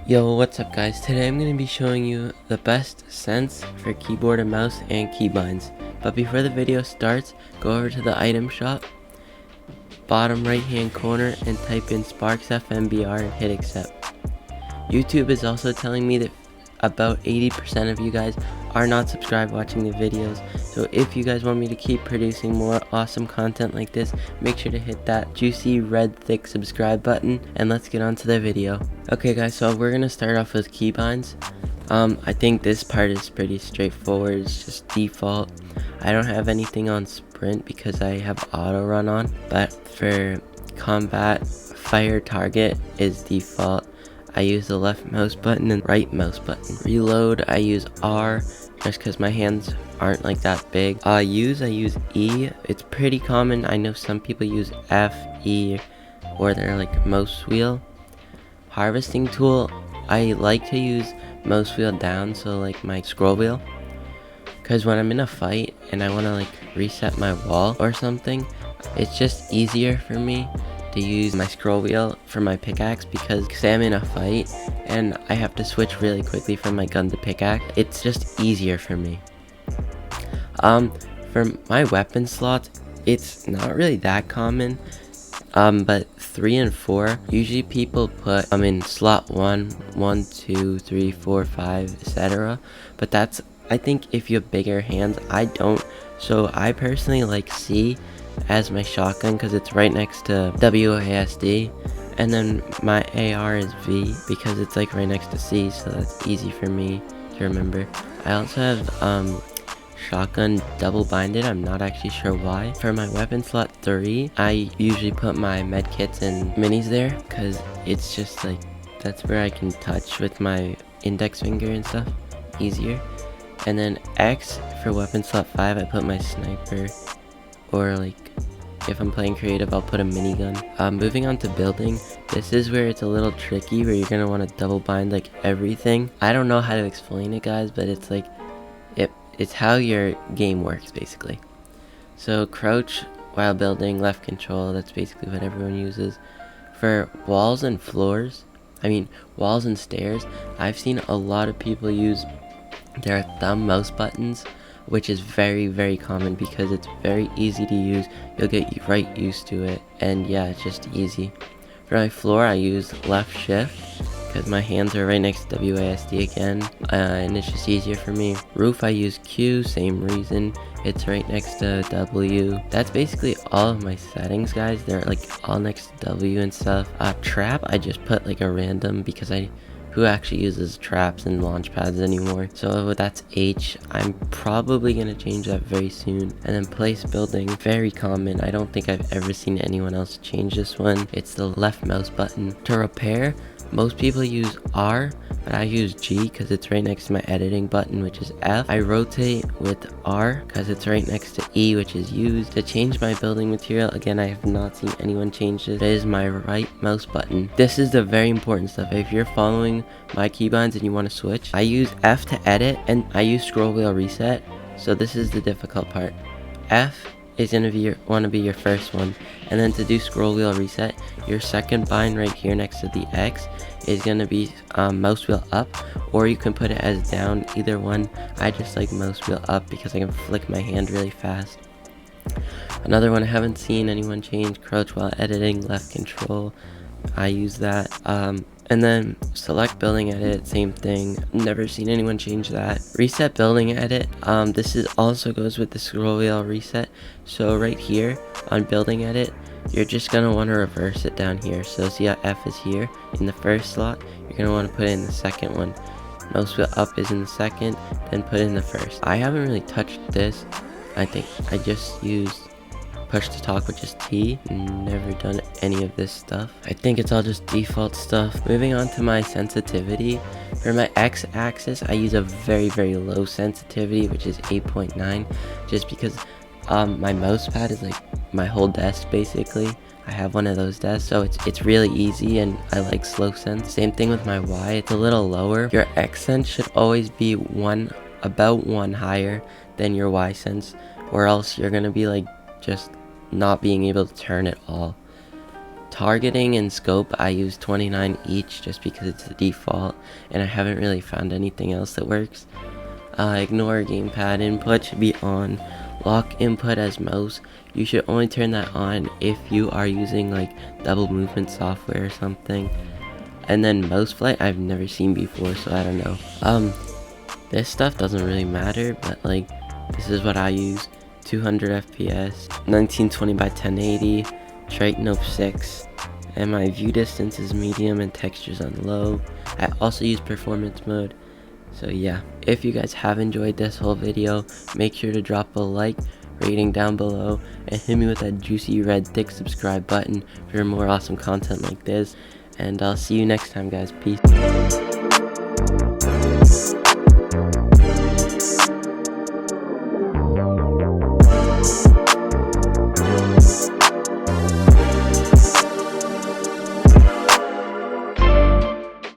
Yo, what's up guys? Today I'm going to be showing you the best scents for keyboard and mouse and keybinds. But before the video starts, go over to the item shop, bottom right hand corner, and type in Sparks FMBR and hit accept. YouTube is also telling me that about 80% of you guys are not subscribed watching the videos, so if you guys want me to keep producing more awesome content like this, make sure to hit that juicy red thick subscribe button, and let's get on to the video. Okay guys, so we're gonna start off with keybinds. I think this part is pretty straightforward. It's just default. I don't have anything on sprint because I have auto run on, but for combat, fire target is default. I use the left mouse button and right mouse button. Reload, I use R just because my hands aren't like that big. I use E. It's pretty common. I know some people use F, E, or their like mouse wheel. Harvesting tool, I like to use mouse wheel down, so like my scroll wheel. Because when I'm in a fight and I want to like reset my wall or something, it's just easier for me to use my scroll wheel for my pickaxe, because say I'm in a fight and I have to switch really quickly from my gun to pickaxe, it's just easier for me. For my weapon slots, it's not really that common, but 3 and 4, usually people put in slot 1, 1, 2, 3, 4, 5, etc. But that's, I think if you have bigger hands, I don't. So I personally like C as my shotgun because it's right next to WASD, and then my AR is V because it's like right next to C, so that's easy for me to remember. I also have shotgun double binded. I'm not actually sure why. For my weapon slot 3, I usually put my medkits and minis there because it's just like that's where I can touch with my index finger and stuff easier. And then X for weapon slot 5, I put my sniper, or like if I'm playing creative, I'll put a minigun. Moving on to building, this is where it's a little tricky, where you're gonna want to double bind like everything. I don't know how to explain it guys, but it's like it's how your game works basically. So crouch while building, left control, that's basically what everyone uses. For walls and floors, walls and stairs, I've seen a lot of people use their thumb mouse buttons, which is very common because it's very easy to use. You'll get right used to it, and yeah, it's just easy. For my floor, I use left shift because my hands are right next to WASD again, and it's just easier for me. Roof, I use Q, same reason. It's right next to W. That's basically all of my settings guys. They're like all next to W and stuff. Trap, I just put like a random because who actually uses traps and launch pads anymore? So that's H. I'm probably gonna change that very soon. And then place building, very common. I don't think I've ever seen anyone else change this one. It's the left mouse button. To repair, most people use R, but I use G because it's right next to my editing button, which is F. I rotate with R because it's right next to E, which is use. To change my building material, again, I have not seen anyone change this. It is my right mouse button. This is the very important stuff. If you're following my keybinds and you want to switch, I use F to edit, and I use scroll wheel reset. So this is the difficult part. F is gonna be your first one, and then to do scroll wheel reset, your second bind right here next to the X is gonna be mouse wheel up, or you can put it as down, either one. I just like mouse wheel up because I can flick my hand really fast. Another one I haven't seen anyone change, crouch while editing, left control. I use that. And then select building edit, same thing. Never seen anyone change that. Reset building edit, this is also goes with the scroll wheel reset. So right here on building edit, you're just gonna want to reverse it down here. So see how F is here in the first slot, you're gonna want to put it in the second one. Mouse wheel up is in the second, then put it in the first. I haven't really touched this. I think I just used push to talk, which is T. Never done any of this stuff. I think it's all just default stuff. Moving on to my sensitivity. For my X axis, I use a very low sensitivity, which is 8.9, just because my mouse pad is like my whole desk basically. I have one of those desks, so it's really easy, and I like slow sense. Same thing with my Y, it's a little lower. Your X sense should always be about one higher than your Y sense, or else you're gonna be like just not being able to turn at all. targeting and scope, I use 29 each just because it's the default, and I haven't really found anything else that works. Ignore gamepad input should be on. Lock input as mouse. You should only turn that on if you are using like double movement software or something. And then mouse flight I've never seen before, so I don't know. This stuff doesn't really matter, but like this is what I use. 200 FPS, 1920 by 1080, trait nope 6, and my view distance is medium and textures on low. I also use performance mode. So yeah, if you guys have enjoyed this whole video, make sure to drop a like, rating down below, and hit me with that juicy red thick subscribe button for more awesome content like this. And I'll see you next time, guys. Peace.